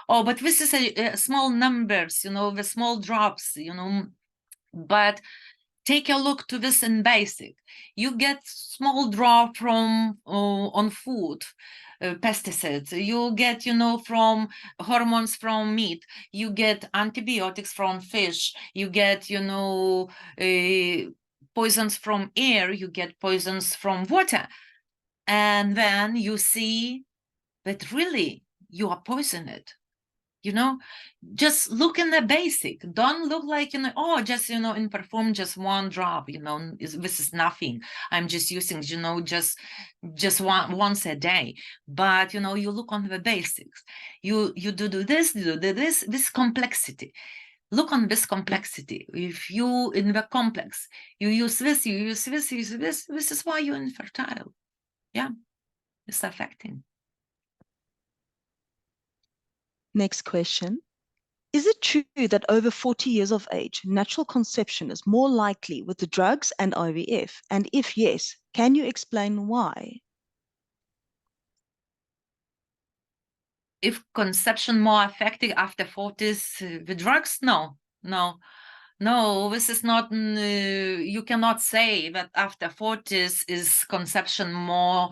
[SPEAKER 3] oh, but this is a small numbers, the small drops, but take a look to this in basic. You get small drop from on food, pesticides. You get, from hormones from meat. You get antibiotics from fish. You get, poisons from air. You get poisons from water. And then you see that really you are poisoned. Just look in the basic. Don't look like, oh, just, in perfume, just one drop, this is nothing. I'm just using, just once a day. But, you look on the basics. You do this complexity. Look on this complexity. If you, in the complex, you use this, you use this, you use this is why you're infertile. Yeah, it's affecting.
[SPEAKER 2] Next question. Is it true that over 40 years of age, natural conception is more likely with the drugs and IVF? And if yes, can you explain why?
[SPEAKER 3] If conception more effective after 40s with drugs? No, this is not, you cannot say that after 40s is conception more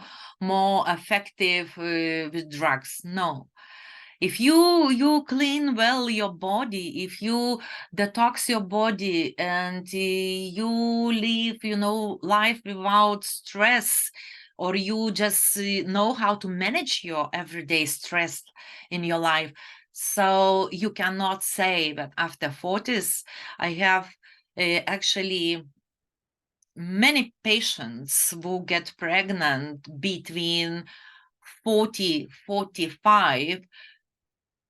[SPEAKER 3] effective with drugs. No. If you clean well your body, if you detox your body, and you live, life without stress, or you just know how to manage your everyday stress in your life, so you cannot say that after 40s. I have actually many patients who get pregnant between 40-45.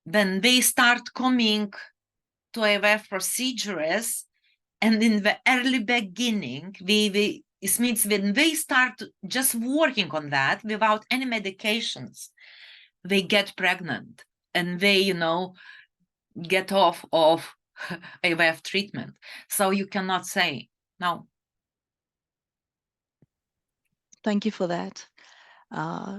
[SPEAKER 3] When they start coming to IVF procedures, and in the early beginning, it means when they start just working on that without any medications, they get pregnant, and they, get off of IVF treatment. So you cannot say no.
[SPEAKER 2] Thank you for that.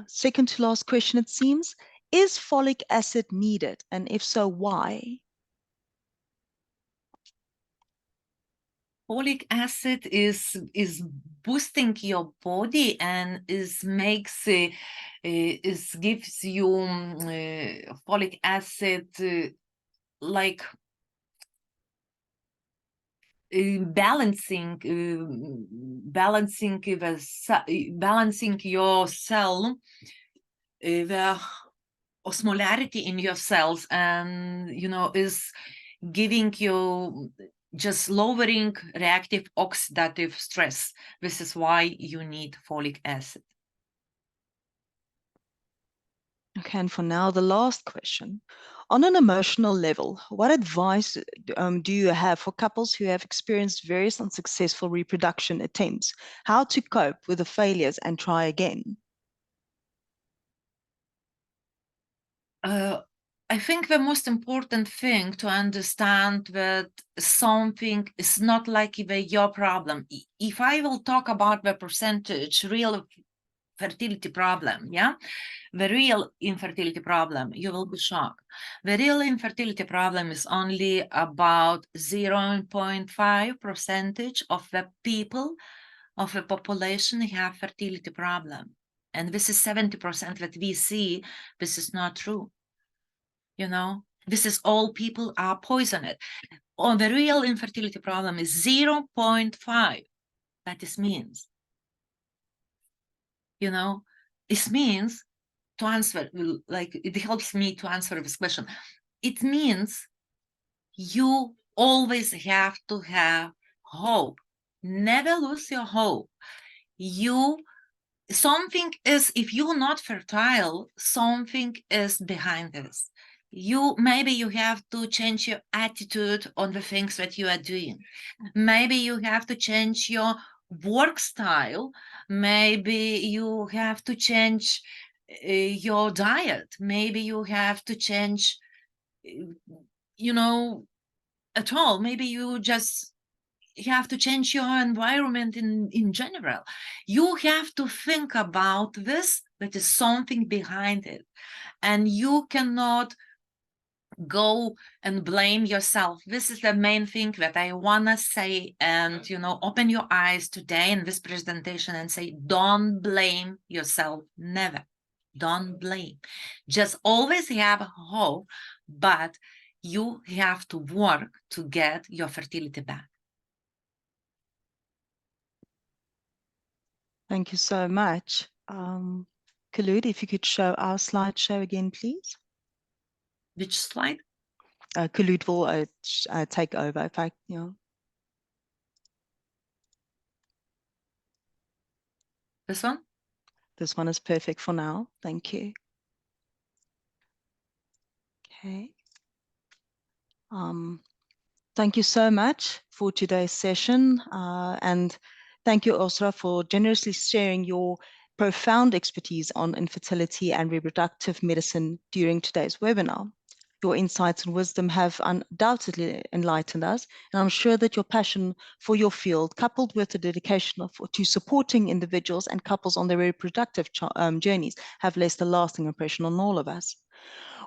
[SPEAKER 2] Second to last question, it seems. Is folic acid needed? And if so, why?
[SPEAKER 3] Folic acid is boosting your body, and gives you folic acid like balancing your cell, the osmolarity in your cells, and is giving you just lowering reactive oxidative stress. This is why you need folic acid.
[SPEAKER 2] Okay, and for now, the last question. On an emotional level, what advice do you have for couples who have experienced various unsuccessful reproduction attempts? How to cope with the failures and try again?
[SPEAKER 3] I think the most important thing to understand that something is not like your problem. If I will talk about the percentage real fertility problem, yeah, the real infertility problem, you will be shocked. The real infertility problem is only about 0.5% of the people of the population have fertility problem. And this is 70% that we see. This is not true. You know, this is all people are poisoned. On the real infertility problem is 0.5. That is means. You know, it means to answer, like it helps me to answer this question. It means you always have to have hope. Never lose your hope. Something is, if you're not fertile, something is behind this. Maybe you have to change your attitude on the things that you are doing. Maybe you have to change your work style. Maybe you have to change your diet. Maybe you have to change, at all. Maybe you have to change your environment in general. You have to think about this, that is something behind it. And you cannot go and blame yourself. This is the main thing that I want to say. And, open your eyes today in this presentation and say, don't blame yourself. Never. Don't blame. Just always have hope, but you have to work to get your fertility back.
[SPEAKER 2] Thank you so much. Khulud, if you could show our slideshow again, please.
[SPEAKER 3] Which slide?
[SPEAKER 2] Khulud will take over. In fact,
[SPEAKER 3] This one?
[SPEAKER 2] This one is perfect for now. Thank you. Okay. Thank you so much for today's session. And thank you, Ausra, for generously sharing your profound expertise on infertility and reproductive medicine during today's webinar. Your insights and wisdom have undoubtedly enlightened us, and I'm sure that your passion for your field, coupled with the dedication to supporting individuals and couples on their reproductive journeys, have left a lasting impression on all of us.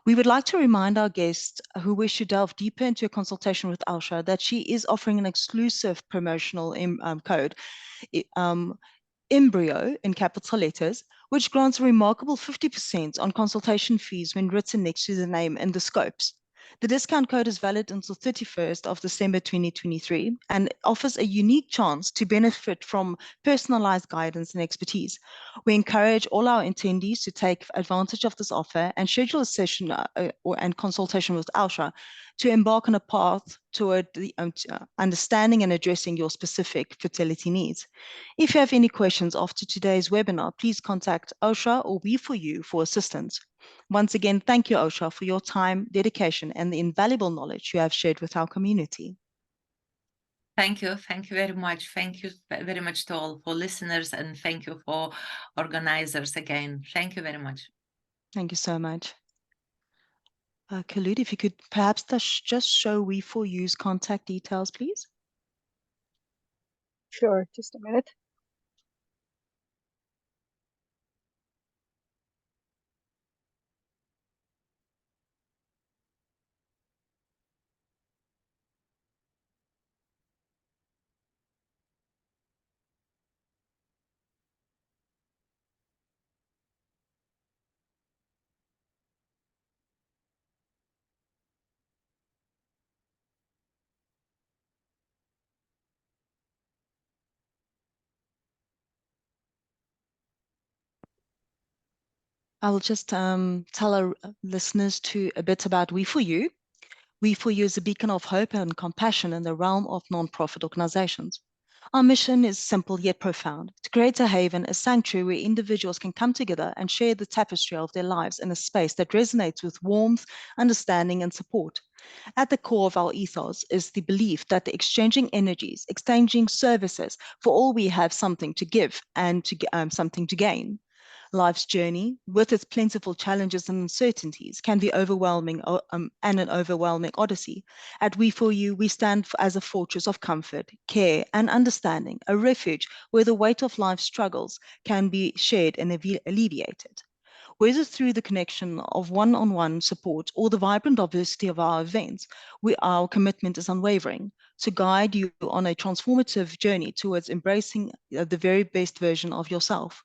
[SPEAKER 2] We would like to remind our guests who wish to delve deeper into a consultation with Aušra that she is offering an exclusive promotional code, Embryo in capital letters, which grants a remarkable 50% on consultation fees when written next to the name in the scopes. The discount code is valid until 31st of December 2023 and offers a unique chance to benefit from personalized guidance and expertise. We encourage all our attendees to take advantage of this offer and schedule a session and consultation with Aušra to embark on a path toward the understanding and addressing your specific fertility needs. If you have any questions after today's webinar, please contact Aušra or We4U for assistance. Once again, thank you, Aušra, for your time, dedication, and the invaluable knowledge you have shared with our community.
[SPEAKER 3] Thank you. Thank you very much. Thank you very much to all for listeners, and thank you for organizers again. Thank you very much.
[SPEAKER 2] Thank you so much. Khulud, if you could perhaps just show We4U's contact details, please.
[SPEAKER 1] Sure, just a minute.
[SPEAKER 2] I will just tell our listeners a bit about We4U. We4U is a beacon of hope and compassion in the realm of non-profit organizations. Our mission is simple yet profound: to create a haven, a sanctuary where individuals can come together and share the tapestry of their lives in a space that resonates with warmth, understanding, and support. At the core of our ethos is the belief that the exchanging energies, exchanging services, for all we have something to give and something to gain. Life's journey, with its plentiful challenges and uncertainties, can be overwhelming and an overwhelming odyssey. At We4U, we stand as a fortress of comfort, care, and understanding, a refuge where the weight of life's struggles can be shared and alleviated. Whether through the connection of one-on-one support or the vibrant diversity of our events, our commitment is unwavering to guide you on a transformative journey towards embracing the very best version of yourself.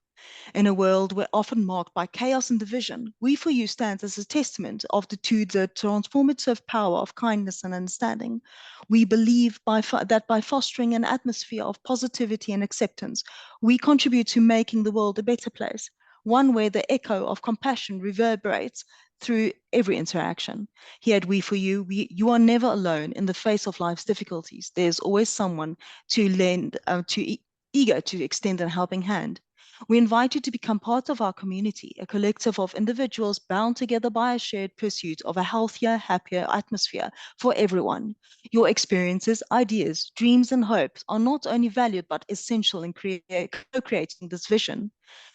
[SPEAKER 2] In a world where often marked by chaos and division, We4U stands as a testament to the transformative power of kindness and understanding. We believe that by fostering an atmosphere of positivity and acceptance, we contribute to making the world a better place, one where the echo of compassion reverberates through every interaction. Here at We4U, you are never alone in the face of life's difficulties. There's always someone eager to extend a helping hand. We invite you to become part of our community, a collective of individuals bound together by a shared pursuit of a healthier, happier atmosphere for everyone. Your experiences, ideas, dreams, and hopes are not only valued but essential in co-creating this vision.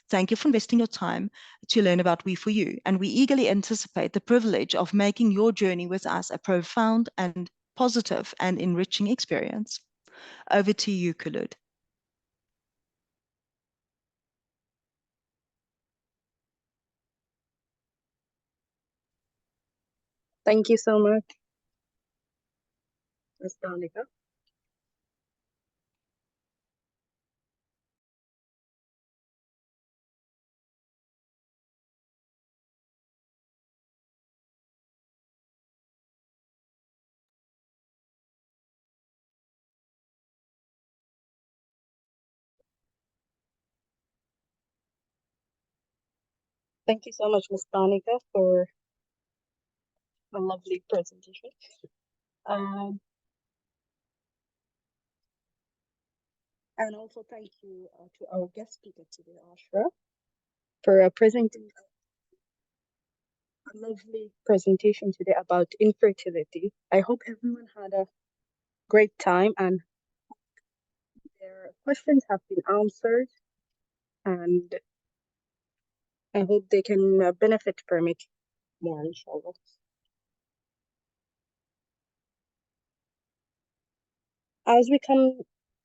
[SPEAKER 2] Thank you for investing your time to learn about We4U, and we eagerly anticipate the privilege of making your journey with us a profound and positive and enriching experience. Over to you, Khulud.
[SPEAKER 1] Thank you so much, Ms. Danica. Thank you so much, Ms. Danica, for a lovely presentation. And also thank you to our guest speaker today, Aušra, for presenting a lovely presentation today about infertility. I hope everyone had a great time and their questions have been answered, and I hope they can benefit from it more, inshallah. As we come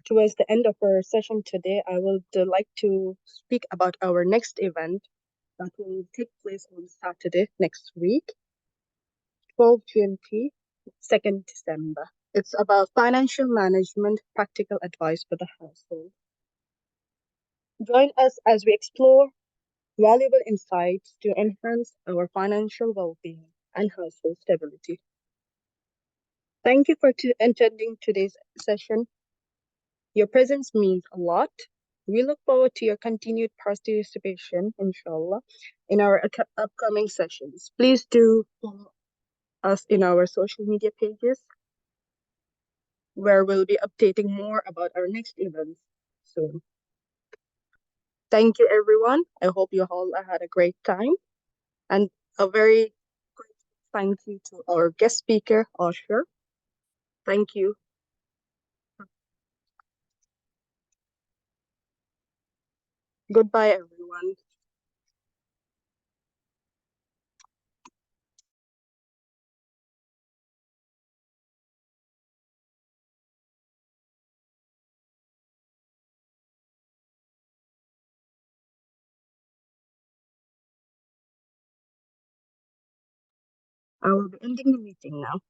[SPEAKER 1] towards the end of our session today, I would like to speak about our next event that will take place on Saturday next week, 12 GMT, 2nd December. It's about financial management, practical advice for the household. Join us as we explore valuable insights to enhance our financial well-being and household stability. Thank you for attending today's session. Your presence means a lot. We look forward to your continued participation, inshallah, in our upcoming sessions. Please do follow us in our social media pages, where we'll be updating more about our next events soon. Thank you, everyone. I hope you all had a great time. And a very great thank you to our guest speaker, Aušra. Thank you. Goodbye, everyone. I will be ending the meeting now.